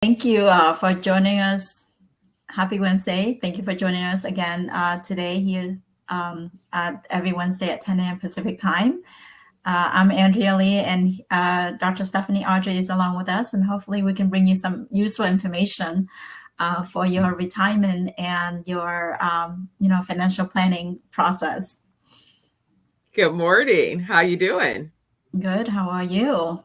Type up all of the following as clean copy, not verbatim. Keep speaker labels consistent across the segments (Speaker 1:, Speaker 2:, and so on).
Speaker 1: Thank you for joining us. Happy Wednesday. Thank you for joining us again today here at every Wednesday at 10 a.m. Pacific time. I'm Andrea Le, and Dr. Stephanie Ardrey is along with us, and hopefully we can bring you some useful information for your retirement and your financial planning process.
Speaker 2: Good morning. How you doing?
Speaker 1: Good. How are you?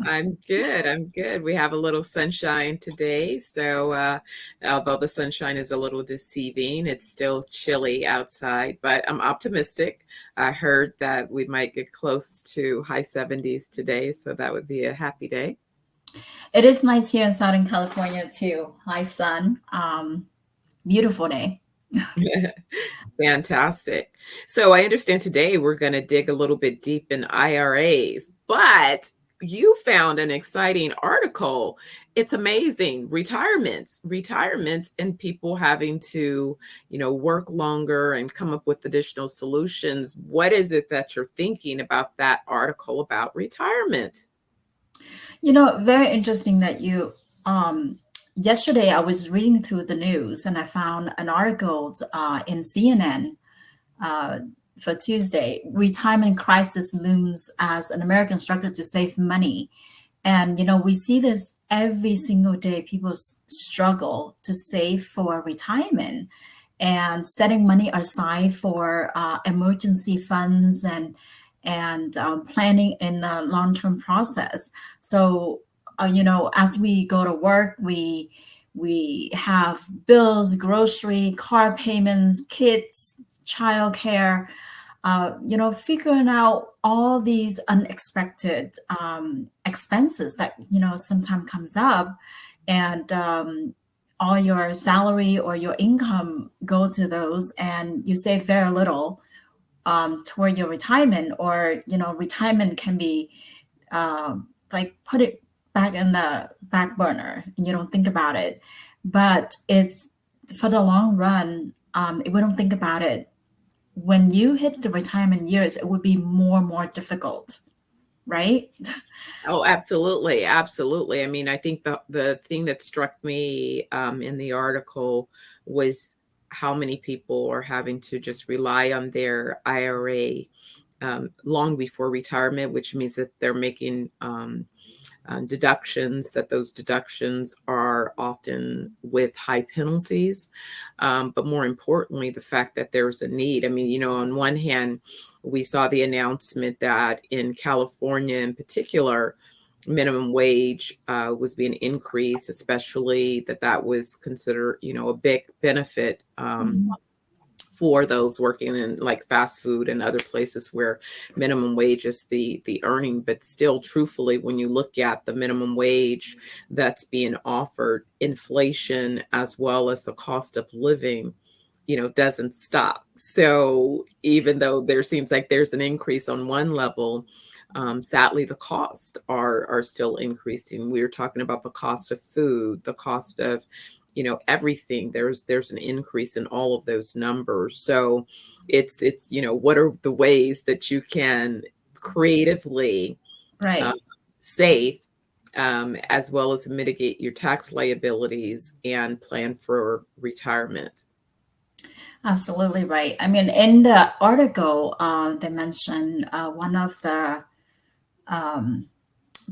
Speaker 2: I'm good. I'm good. We have a little sunshine today, so although the sunshine is a little deceiving, it's still chilly outside, but I'm optimistic. I heard that we might get close to high 70s today, so that would be a happy day.
Speaker 1: It is nice here in Southern California too. High sun. Beautiful day.
Speaker 2: Fantastic. So I understand today we're going to dig a little bit deep in IRAs, but you found an exciting article. It's amazing. Retirements and people having to, work longer and come up with additional solutions. What is it that you're thinking about that article about retirement?
Speaker 1: Very interesting that you yesterday I was reading through the news and I found an article in CNN uh, for Tuesday. Retirement crisis looms as an American struggle to save money. And, we see this every single day. People struggle to save for retirement and setting money aside for emergency funds and planning in the long-term process. So, as we go to work, we have bills, grocery, car payments, kids, childcare, figuring out all these unexpected expenses that, sometimes comes up, and all your salary or your income go to those, and you save very little toward your retirement, or, retirement can be like put it back in the back burner and you don't think about it. But it's for the long run, if we don't think about it, when you hit the retirement years, it would be more and more difficult, right?
Speaker 2: Oh, absolutely, absolutely. I mean, I think the thing that struck me in the article was how many people are having to just rely on their IRA long before retirement, which means that they're making deductions, that those deductions are often with high penalties. But more importantly, the fact that there's a need. I mean, on one hand, we saw the announcement that in California in particular, minimum wage was being increased, especially that was considered, a big benefit
Speaker 1: Mhm.
Speaker 2: for those working in like fast food and other places where minimum wage is the earning. But still, truthfully, when you look at the minimum wage that's being offered, inflation as well as the cost of living, doesn't stop. So even though there seems like there's an increase on one level, sadly the costs are still increasing. We're talking about the cost of food, the cost of everything. There's an increase in all of those numbers. So it's what are the ways that you can creatively uh,
Speaker 1: Right.
Speaker 2: save, as well as mitigate your tax liabilities and plan for retirement.
Speaker 1: Absolutely right. I mean, in the article, they mentioned one of the um,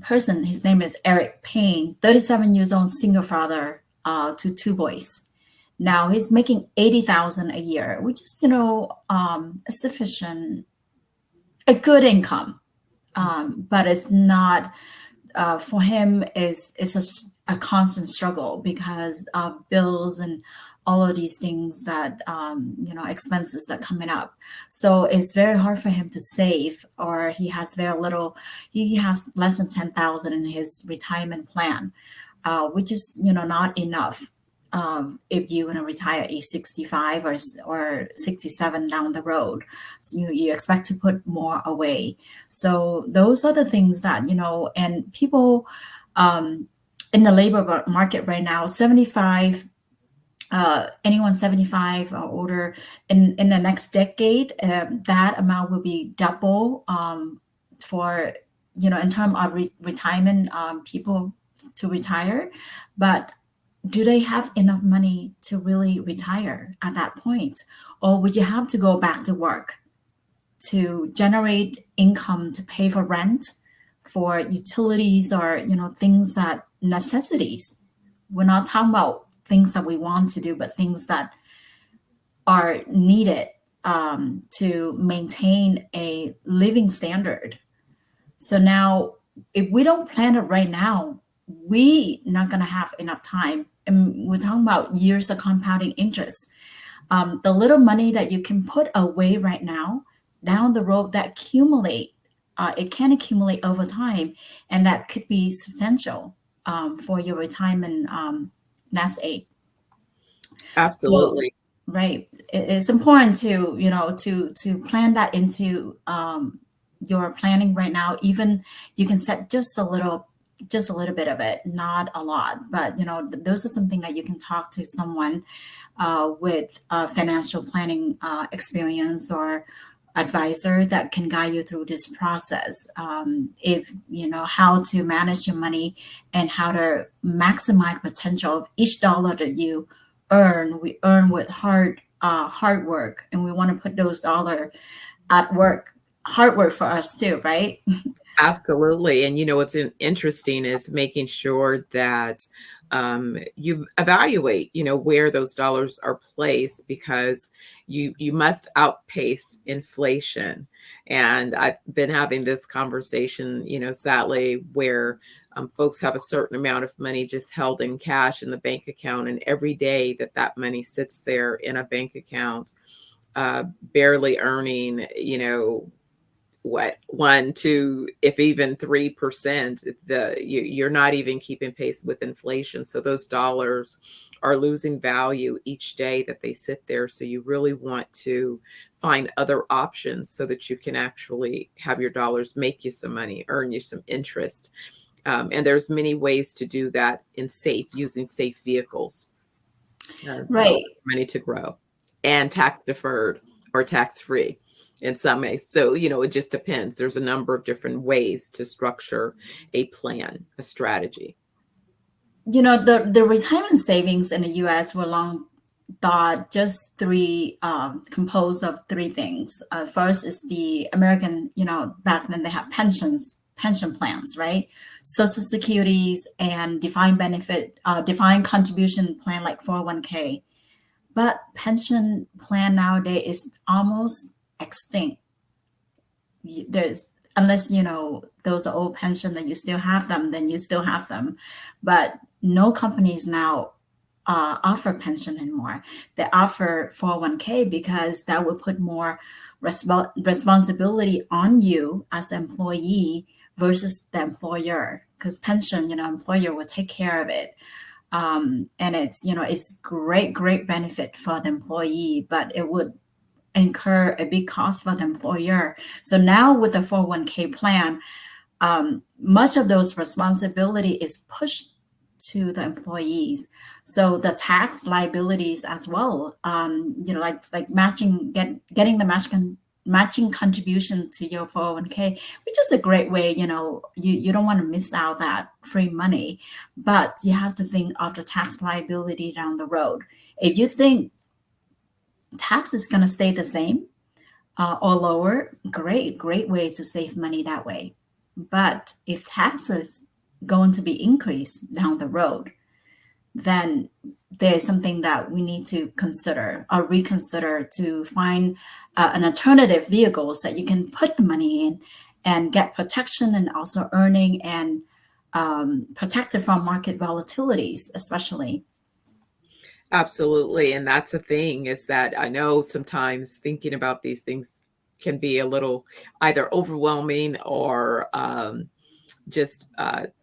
Speaker 1: person, his name is Eric Payne, 37 years old, single father to two boys. Now he's making 80,000 a year, which is, a sufficient, a good income. But it's not for him is a constant struggle because of bills and all of these things that expenses that coming up. So it's very hard for him to save, or he has very little. He has less than 10,000 in his retirement plan, which is not enough. If you want to retire at age 65 or 67 down the road, so you expect to put more away. So those are the things that, and people in the labor market right now, 75, anyone 75 or older, in the next decade, that amount will be double for, in terms of retirement people to retire, but do they have enough money to really retire at that point? Or would you have to go back to work to generate income to pay for rent, for utilities, or things that necessities? We're not talking about things that we want to do, but things that are needed to maintain a living standard. So now, if we don't plan it right now, we not going to have enough time. And we're talking about years of compounding interest. The little money that you can put away right now, down the road, that accumulate, it can accumulate over time, and that could be substantial for your retirement nest egg. So,
Speaker 2: Absolutely.
Speaker 1: right, it's important to to plan that into your planning right now. Even you can set just a little bit of it, not a lot, but those are something that you can talk to someone with financial planning experience, or advisor that can guide you through this process. If you know how to manage your money and how to maximize potential of each dollar that you earn, we earn with hard work, and we want to put those dollar at work, hard work for us too, right?
Speaker 2: Absolutely. And what's interesting is making sure that you evaluate, where those dollars are placed, because you must outpace inflation. And I've been having this conversation, sadly, where folks have a certain amount of money just held in cash in the bank account, and every day that that money sits there in a bank account, barely earning, what, 1 2, if even 3%, you're not even keeping pace with inflation. So those dollars are losing value each day that they sit there. So you really want to find other options so that you can actually have your dollars make you some money, earn you some interest. And there's many ways to do that using safe vehicles, allow
Speaker 1: Right.
Speaker 2: money to grow, and tax deferred or tax free in some ways. So, it just depends. There's a number of different ways to structure a plan, a strategy.
Speaker 1: The retirement savings in the U.S. were long thought just three composed of three things. First is the American, back then they have pension plans, right? Social securities and defined benefit, defined contribution plan like 401k. But pension plan nowadays is almost extinct. There's, unless those are old pension that you still have them, then you still have them. But no companies now offer pension anymore. They offer 401k because that would put more responsibility on you as an employee versus the employer. Because pension, employer will take care of it. And it's great benefit for the employee, but it would incur a big cost for the employer. So now with the 401k plan, much of those responsibility is pushed to the employees. So the tax liabilities as well, like getting the matching contribution to your 401k, which is a great way. You don't want to miss out that free money, but you have to think of the tax liability down the road. If you think tax is going to stay the same or lower, great way to save money that way. But if taxes going to be increased down the road, then there's something that we need to consider or reconsider to find an alternative vehicles that you can put the money in and get protection, and also earning and protected from market volatilities, especially.
Speaker 2: Absolutely. And that's the thing, is that I know sometimes thinking about these things can be a little either overwhelming, or just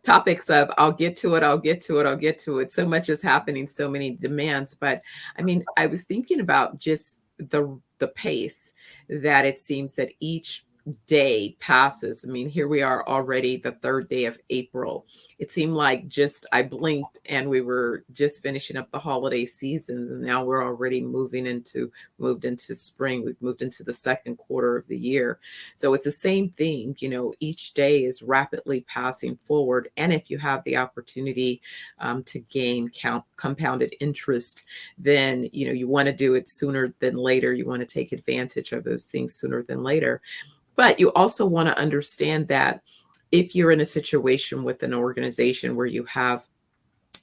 Speaker 2: topics of I'll get to it, I'll get to it, I'll get to it. So much is happening, so many demands. But I mean, I was thinking about just the pace that it seems that each day passes. I mean, here we are already the third day of April. It seemed like just I blinked and we were just finishing up the holiday seasons, and now we're already moved into spring. We've moved into the second quarter of the year. So it's the same thing, each day is rapidly passing forward. And if you have the opportunity to gain compounded interest, then you want to do it sooner than later. You want to take advantage of those things sooner than later. But you also want to understand that if you're in a situation with an organization where you have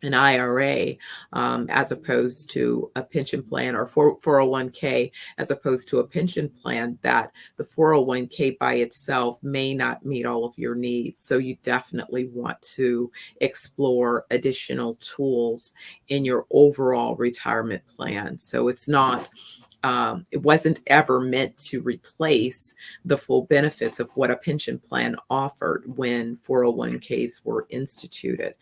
Speaker 2: an IRA as opposed to a pension plan, or 401k as opposed to a pension plan, that the 401k by itself may not meet all of your needs. So you definitely want to explore additional tools in your overall retirement plan. So it wasn't ever meant to replace the full benefits of what a pension plan offered when 401ks were instituted.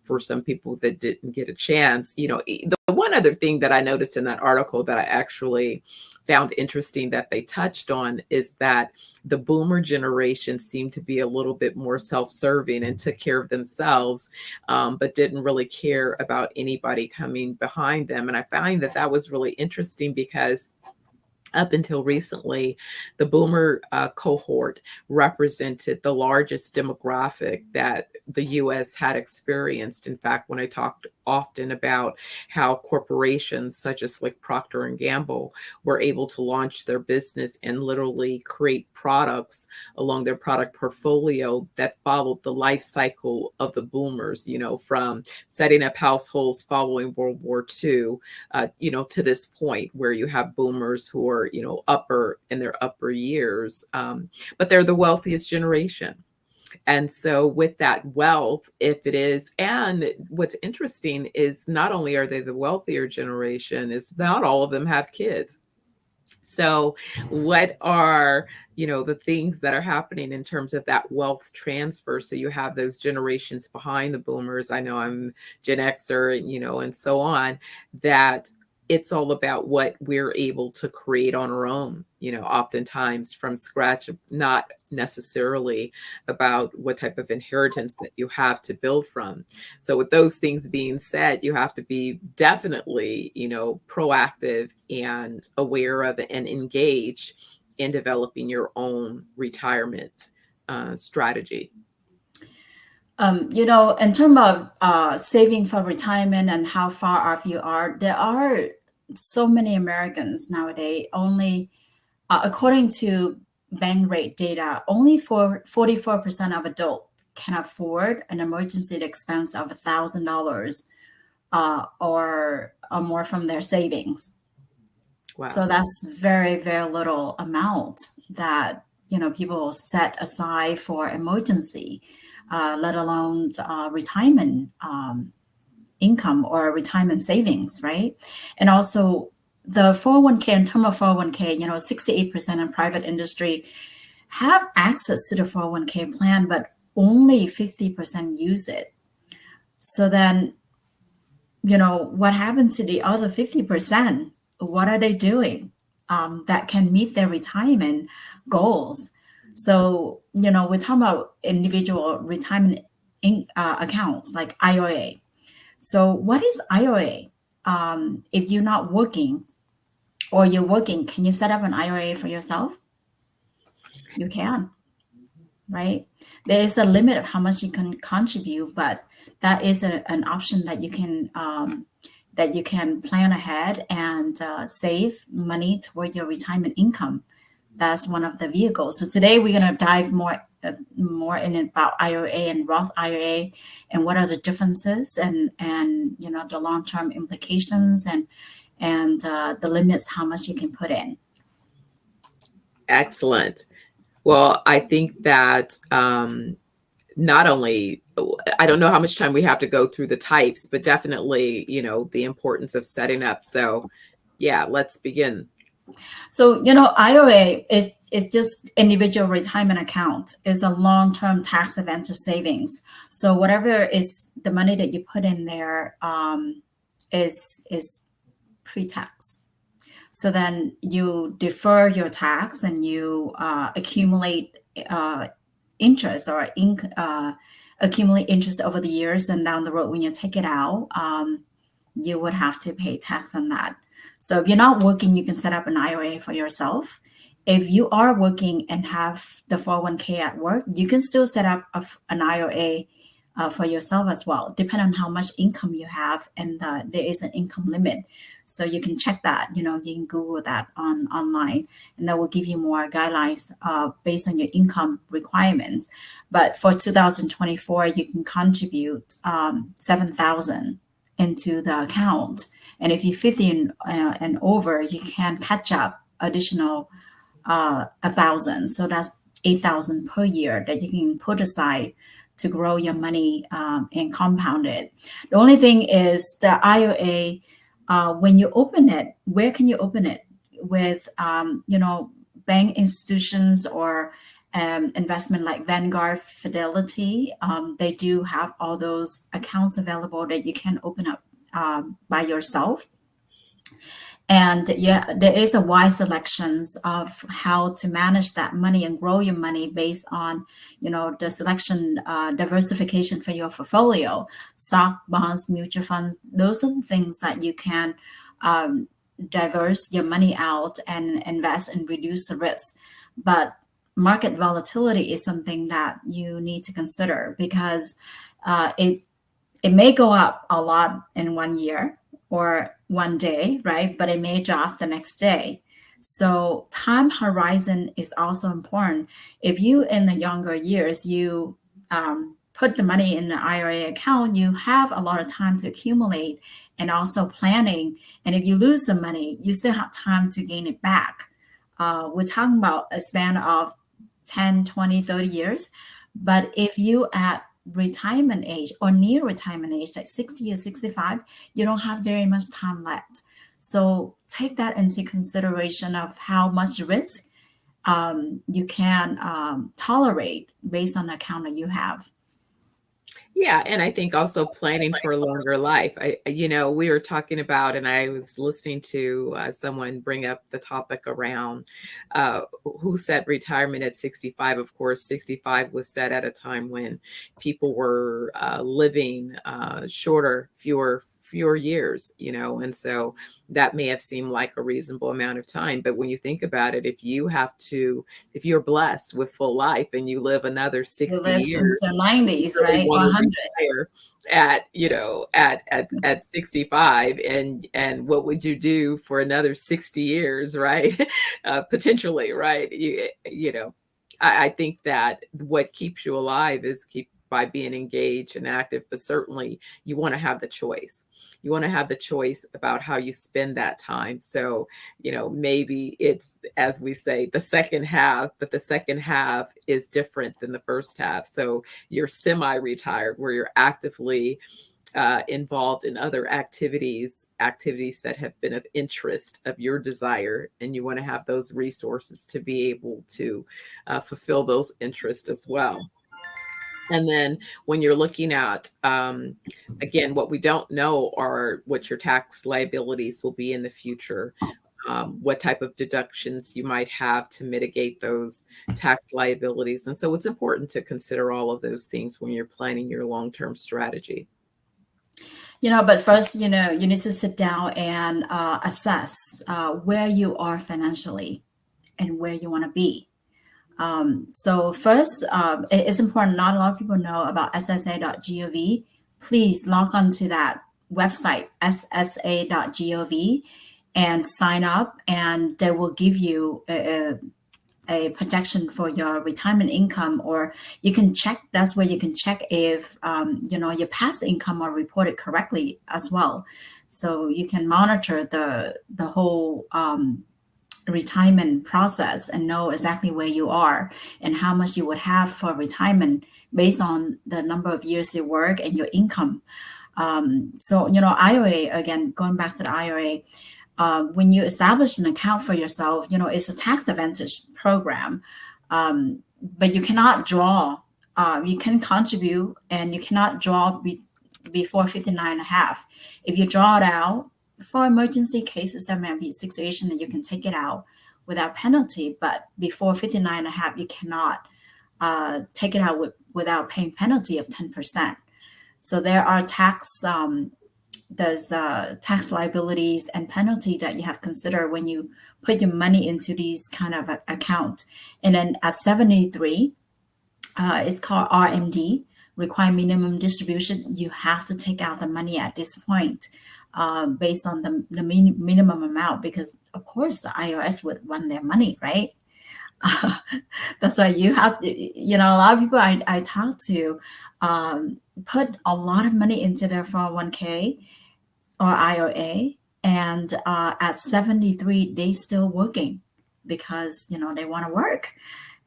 Speaker 2: For some people that didn't get a chance, the one other thing that I noticed in that article that I actually found interesting that they touched on is that the boomer generation seemed to be a little bit more self-serving and took care of themselves, but didn't really care about anybody coming behind them. And I find that that was really interesting because up until recently, the boomer cohort represented the largest demographic that the U.S. had experienced. In fact, when I talked often about how corporations such as like Procter and Gamble were able to launch their business and literally create products along their product portfolio that followed the life cycle of the boomers, from setting up households following World War II, to this point where you have boomers who are, upper in their upper years, but they're the wealthiest generation. And so with that wealth, if it is, and what's interesting is not only are they the wealthier generation, is not all of them have kids. So what are, the things that are happening in terms of that wealth transfer? So you have those generations behind the boomers. I know I'm Gen Xer, and so on, that it's all about what we're able to create on our own, oftentimes from scratch, not necessarily about what type of inheritance that you have to build from. So with those things being said, you have to be definitely, proactive and aware of and engaged in developing your own retirement strategy.
Speaker 1: In terms of saving for retirement and how far off you are, there are so many Americans nowadays. Only, according to bank rate data, only 44% of adults can afford an emergency expense of $1,000 or more from their savings.
Speaker 2: Wow.
Speaker 1: So that's very, very little amount that people set aside for emergency. Let alone retirement income or retirement savings, right? And also the 401k, in terms of 401k, 68% in private industry have access to the 401k plan, but only 50% use it. So then, what happens to the other 50%? What are they doing that can meet their retirement goals? So, we're talking about individual retirement accounts like IRA. So what is IRA? If you're not working or you're working, can you set up an IRA for yourself? You can, right? There is a limit of how much you can contribute, but that is an option that you can plan ahead and save money toward your retirement income. That's one of the vehicles. So today we're going to dive more in about IRA and Roth IRA and what are the differences and the long-term implications and the limits, how much you can put in.
Speaker 2: Excellent. Well, I think that not only, I don't know how much time we have to go through the types, but definitely, the importance of setting up. So yeah, let's begin.
Speaker 1: So, IRA is just individual retirement account. It's a long-term tax advantage savings. So whatever is the money that you put in there is pre-tax. So then you defer your tax and you accumulate interest or accumulate interest over the years, and down the road when you take it out, you would have to pay tax on that. So if you're not working, you can set up an IRA for yourself. If you are working and have the 401k at work, you can still set up an IRA for yourself as well, depending on how much income you have, and there is an income limit. So you can check that. You can Google that online, and that will give you more guidelines based on your income requirements. But for 2024, you can contribute 7,000 into the account, and if you're 50 and over, you can catch up additional 1,000. So that's 8,000 per year that you can put aside to grow your money and compound it. The only thing is the IRA, when you open it, where can you open it? With, bank institutions or investment like Vanguard, Fidelity. They do have all those accounts available that you can open up by yourself. And yeah, there is a wide selections of how to manage that money and grow your money based on, the selection, diversification for your portfolio, stock, bonds, mutual funds. Those are the things that you can diverse your money out and invest and reduce the risk. But market volatility is something that you need to consider, because it may go up a lot in 1 year or 1 day, right? But it may drop the next day. So time horizon is also important. If you, in the younger years, you put the money in the IRA account, you have a lot of time to accumulate and also planning. And if you lose some money, you still have time to gain it back. We're talking about a span of 10, 20, 30 years. But if you at retirement age or near retirement age, like 60 or 65, you don't have very much time left. So take that into consideration of how much risk you can tolerate based on the account that you have.
Speaker 2: Yeah, and I think also planning for a longer life. We were talking about, and I was listening to someone bring up the topic around who set retirement at 65. Of course, 65 was set at a time when people were living shorter, fewer years, and so that may have seemed like a reasonable amount of time. But when you think about it, if you're blessed with full life and you live another
Speaker 1: You
Speaker 2: 60
Speaker 1: live
Speaker 2: years,
Speaker 1: into 90s,
Speaker 2: really
Speaker 1: right?
Speaker 2: want
Speaker 1: Or
Speaker 2: to
Speaker 1: 100.
Speaker 2: retire at 65, and what would you do for another 60 years, right? Potentially, right? I think that what keeps you alive is keep by being engaged and active, but certainly you want to have the choice. You want to have the choice about how you spend that time. So, maybe it's, as we say, the second half, but the second half is different than the first half. So you're semi-retired, where you're actively involved in other activities that have been of interest, of your desire, and you want to have those resources to be able to fulfill those interests as well. And then when you're looking at, again, what we don't know are what your tax liabilities will be in the future, what type of deductions you might have to mitigate those tax liabilities. And so it's important to consider all of those things when you're planning your long-term strategy.
Speaker 1: But first, you need to sit down and assess where you are financially and where you want to be. So first, it's important. Not a lot of people know about ssa.gov. Please log on to that website, ssa.gov, and sign up, and they will give you a projection for your retirement income, or you can check. That's where you can check if your past income are reported correctly as well. So you can monitor the whole retirement process and know exactly where you are and how much you would have for retirement based on the number of years you work and your income. So IRA, again, going back to the IRA, when you establish an account for yourself, it's a tax advantage program, but you cannot draw. You can contribute and you cannot draw before 59 and a half. If you draw it out for emergency cases, there may be a situation that you can take it out without penalty, but before 59 and a half, you cannot take it out without paying penalty of 10%. So there are tax liabilities and penalty that you have to consider when you put your money into these kind of account. And then at 73, it's called RMD, required minimum distribution. You have to take out the money at this point based on the minimum amount, because of course the IRS would want their money, right? That's why you have to, a lot of people I talk to put a lot of money into their 401k or IRA, and at 73 they still working because they want to work,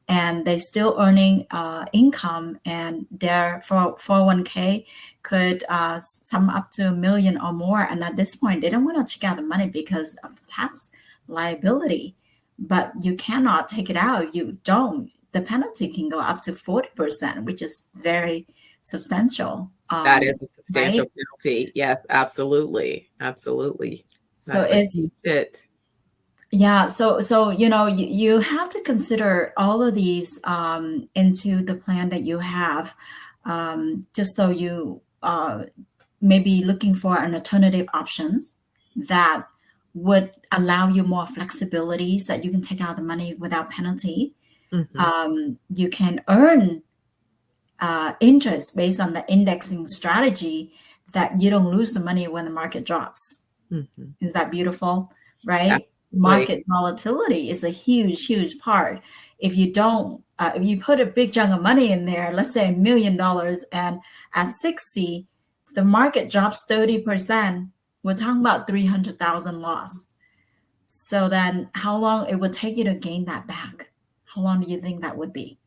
Speaker 1: and they still earning income, and their 401k could sum up to $1 million or more. And at this point, they don't want to take out the money because of the tax liability. But you cannot take it out. The penalty can go up to 40%, which is very substantial.
Speaker 2: That is a substantial
Speaker 1: right?
Speaker 2: penalty. Yes, absolutely. Absolutely.
Speaker 1: So
Speaker 2: That's a huge hit.
Speaker 1: Yeah, so you have to consider all of these into the plan that you have, just so you may be looking for an alternative options that would allow you more flexibilities, that you can take out the money without penalty. You can earn interest based on the indexing strategy, that you don't lose the money when the market drops. Is that beautiful? Right?
Speaker 2: Absolutely.
Speaker 1: Market volatility is a huge part. If you don't, if you put a big chunk of money in there, let's say $1 million, and at 60, the market drops 30%, we're talking about 300,000 loss. So then how long it would take you to gain that back? How long do you think that would be?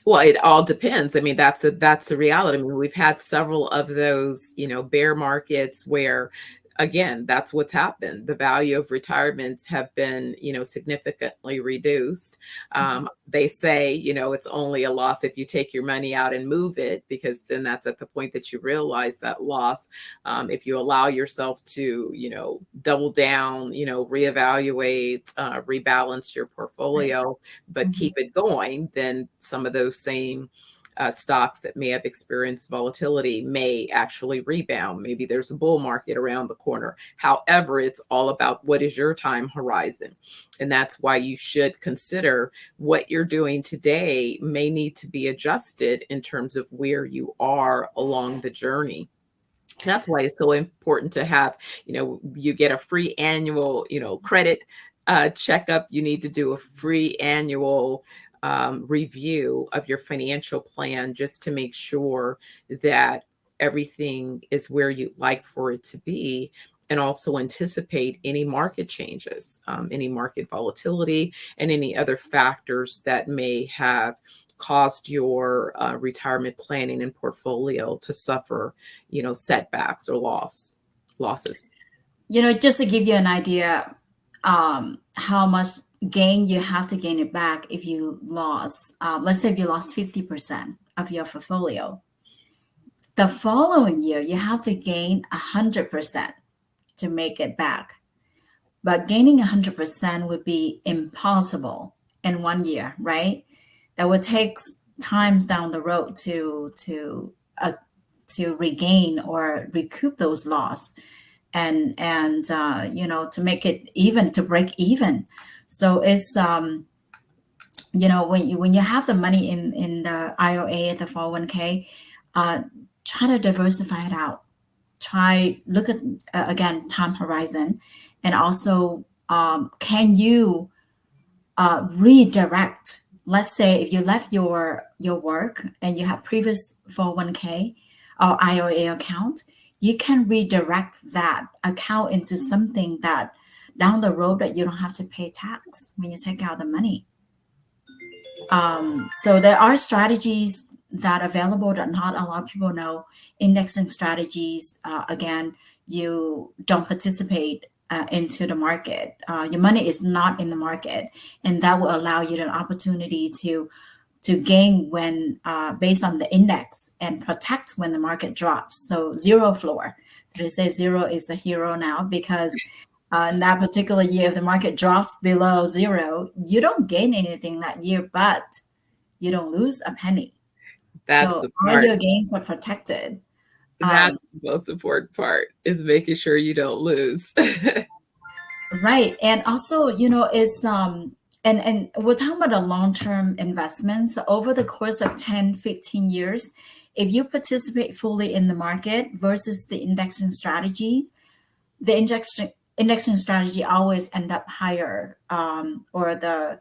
Speaker 2: Well, it all depends. I mean, that's a reality. I mean, we've had several of those, bear markets where, again, that's what's happened. The value of retirements have been, significantly reduced. They say, it's only a loss if you take your money out and move it, because then that's at the point that you realize that loss. If you allow yourself to, double down, reevaluate, rebalance your portfolio, but keep it going, then some of those same stocks that may have experienced volatility may actually rebound. Maybe there's a bull market around the corner. However, it's all about what is your time horizon. And that's why you should consider what you're doing today may need to be adjusted in terms of where you are along the journey. That's why it's so important to have, you get a free annual, credit checkup. You need to do a free annual review of your financial plan, just to make sure that everything is where you'd like for it to be, and also anticipate any market changes, any market volatility, and any other factors that may have caused your retirement planning and portfolio to suffer, setbacks or losses.
Speaker 1: Just to give you an idea, how much gain you have to gain it back if you lost. Let's say if you lost 50% of your portfolio. The following year, you have to gain 100% to make it back. But gaining 100% would be impossible in 1 year, right? That would take times down the road to regain or recoup those losses, and to make it even, to break even. So it's when you have the money in the IRA, the 401k, try to diversify it out. Look at again, time horizon, and also can you redirect. Let's say if you left your work and you have previous 401k or IRA account, you can redirect that account into something that down the road that you don't have to pay tax when you take out the money. So there are strategies that are available that not a lot of people know. Indexing strategies, again, you don't participate into the market. Your money is not in the market, and that will allow you the opportunity to to gain when based on the index and protect when the market drops. So zero floor. So they say zero is a hero now because in that particular year, if the market drops below zero, you don't gain anything that year, but you don't lose a penny.
Speaker 2: That's
Speaker 1: So
Speaker 2: the
Speaker 1: all
Speaker 2: part.
Speaker 1: your gains are protected. Um,
Speaker 2: That's the most important part, is making sure you don't lose.
Speaker 1: right. And also, is and we're talking about the long-term investments. So over the course of 10, 15 years, if you participate fully in the market versus the indexing strategies, the indexing strategy always end up higher, or the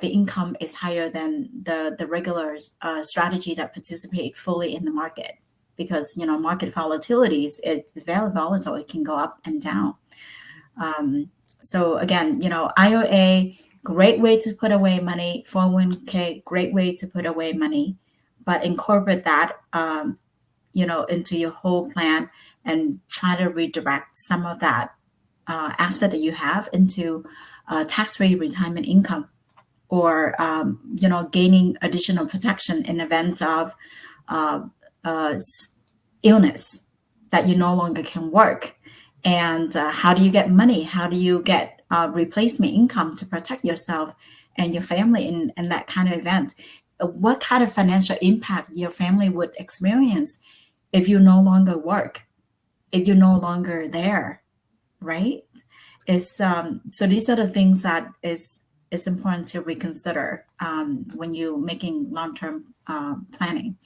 Speaker 1: income is higher than the regular strategy that participate fully in the market, because market volatilities, it's very volatile, it can go up and down. So again, IOA, great way to put away money. 401k, great way to put away money, but incorporate that into your whole plan, and try to redirect some of that asset that you have into tax-free retirement income, or gaining additional protection in event of uh, uh, illness that you no longer can work. And how do you get money? How do you get replacement income to protect yourself and your family in that kind of event? What kind of financial impact your family would experience if you no longer work, if you're no longer there, right? Is So these are the things that is important to reconsider when you're making long-term planning.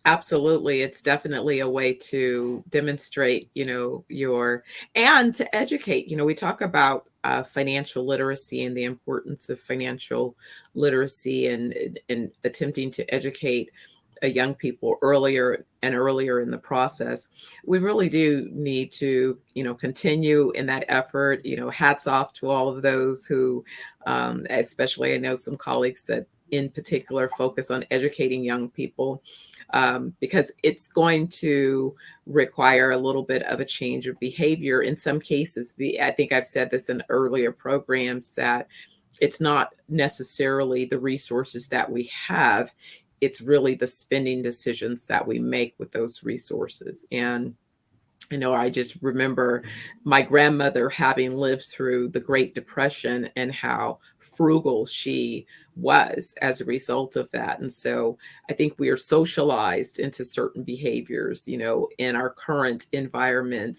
Speaker 2: Absolutely. It's definitely a way to demonstrate, your, and to educate. We talk about financial literacy and the importance of financial literacy, and attempting to educate young people earlier and earlier in the process. We really do need to, continue in that effort. Hats off to all of those who, especially I know some colleagues that in particular focus on educating young people, because it's going to require a little bit of a change of behavior. In some cases, I think I've said this in earlier programs, that it's not necessarily the resources that we have, it's really the spending decisions that we make with those resources. And I just remember my grandmother having lived through the Great Depression and how frugal she was as a result of that. And so I think we are socialized into certain behaviors, in our current environment.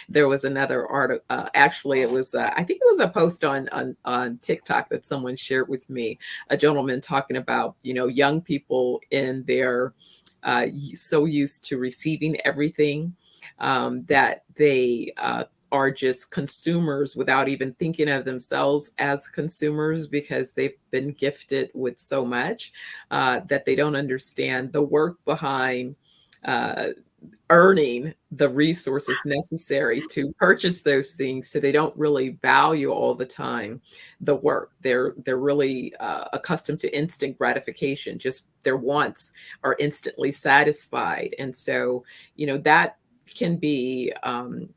Speaker 2: There was another article, actually, it was, I think it was a post on TikTok that someone shared with me, a gentleman talking about, young people in their, so used to receiving everything, that they are just consumers without even thinking of themselves as consumers, because they've been gifted with so much, that they don't understand the work behind uh, earning the resources necessary to purchase those things. So they don't really value all the time the work. They're really accustomed to instant gratification. Just their wants are instantly satisfied, and so that can be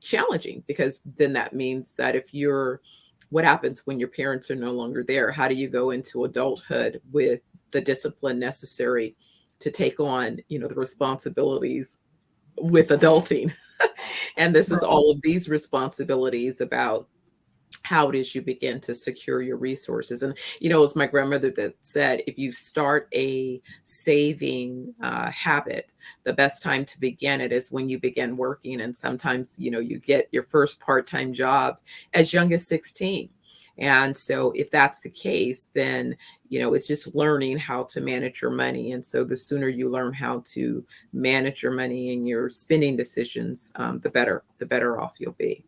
Speaker 2: challenging, because then that means that if you're what happens when your parents are no longer there? How do you go into adulthood with the discipline necessary to take on the responsibilities with adulting? And this is all of these responsibilities about how it is you begin to secure your resources. And it's my grandmother that said, if you start a saving habit, the best time to begin it is when you begin working. And sometimes you get your first part-time job as young as 16. And so if that's the case, then it's just learning how to manage your money. And so the sooner you learn how to manage your money and your spending decisions, the better off you'll be.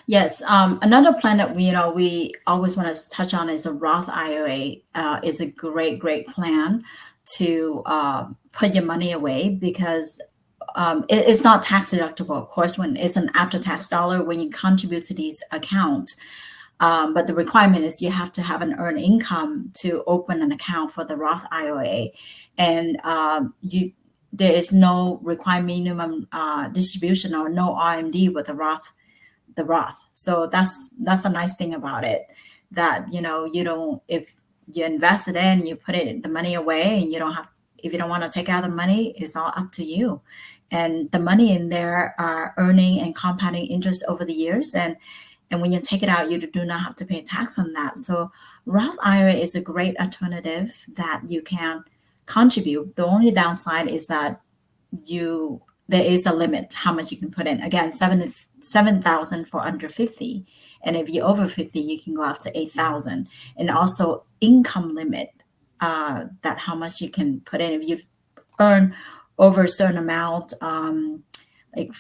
Speaker 1: Yes, another plan that we always want to touch on is a Roth IRA. Is a great plan to put your money away, because it's not tax deductible, of course, when it's an after tax dollar when you contribute to these accounts. But the requirement is you have to have an earned income to open an account for the Roth IRA, and there is no required minimum distribution or no RMD with the Roth. So that's a nice thing about it, that you don't, if you invest it in, you put the money away, and you don't have, if you don't want to take out the money, it's all up to you. And the money in there are earning and compounding interest over the years. And when you take it out, you do not have to pay tax on that. So Roth IRA is a great alternative that you can contribute. The only downside is that there is a limit how much you can put in. Again, 7,000 for under 50, and if you're over 50, you can go up to 8,000. And also income limit, that how much you can put in. If you earn over a certain amount, like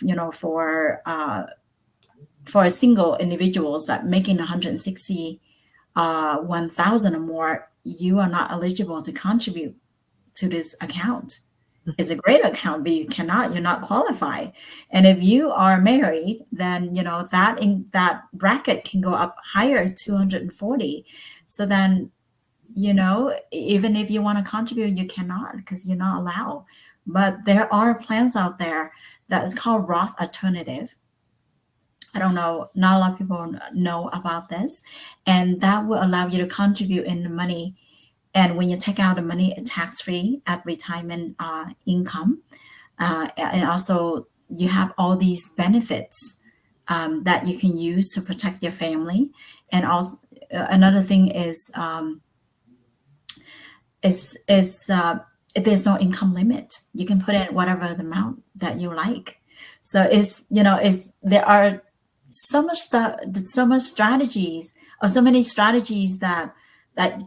Speaker 1: for a single individuals that making 161,000 or more, you are not eligible to contribute to this account. It's a great account, but you're not qualified. And if you are married, then that bracket can go up higher, 240. So then, even if you want to contribute, you cannot, because you're not allowed. But there are plans out there that is called Roth Alternative. I don't know, not a lot of people know about this, and that will allow you to contribute in the money. And when you take out the money, it's tax-free at retirement income. And also you have all these benefits that you can use to protect your family. And also another thing is there's no income limit. You can put in whatever the amount that you like. So there are so much strategies, or so many strategies that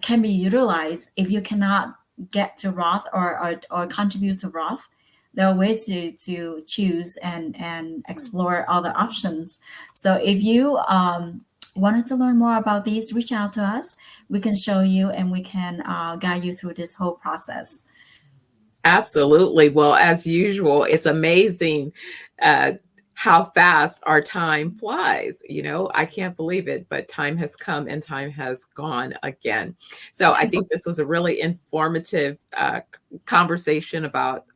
Speaker 1: can be utilized. If you cannot get to Roth or contribute to Roth, there are ways to choose and explore other options. So if you wanted to learn more about these, reach out to us. We can show you, and we can guide you through this whole process.
Speaker 2: Absolutely. Well, as usual, it's amazing how fast our time flies. I can't believe it, but time has come and time has gone again. So I think this was a really informative conversation about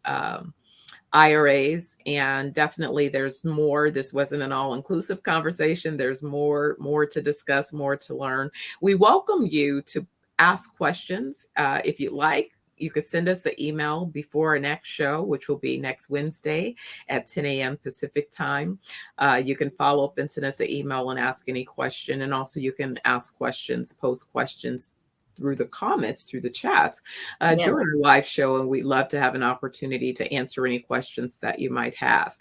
Speaker 2: IRAs, and definitely there's more. This wasn't an all-inclusive conversation. There's more to discuss, more to learn. We welcome you to ask questions if you'd like. You could send us the email before our next show, which will be next Wednesday at 10 a.m. Pacific time. You can follow up and send us an email and ask any question. And also you can ask questions, post questions through the comments, through the chat
Speaker 1: Yes.
Speaker 2: during our live show. And we'd love to have an opportunity to answer any questions that you might have.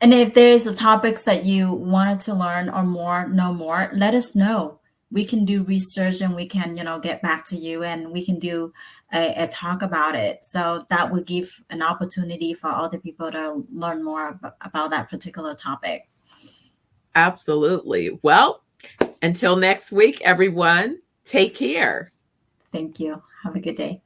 Speaker 1: And if there's a topics that you wanted to learn or know more, let us know. We can do research, and we can, get back to you, and we can do a talk about it. So that will give an opportunity for other people to learn more about that particular topic.
Speaker 2: Absolutely. Well, until next week, everyone, take care.
Speaker 1: Thank you. Have a good day.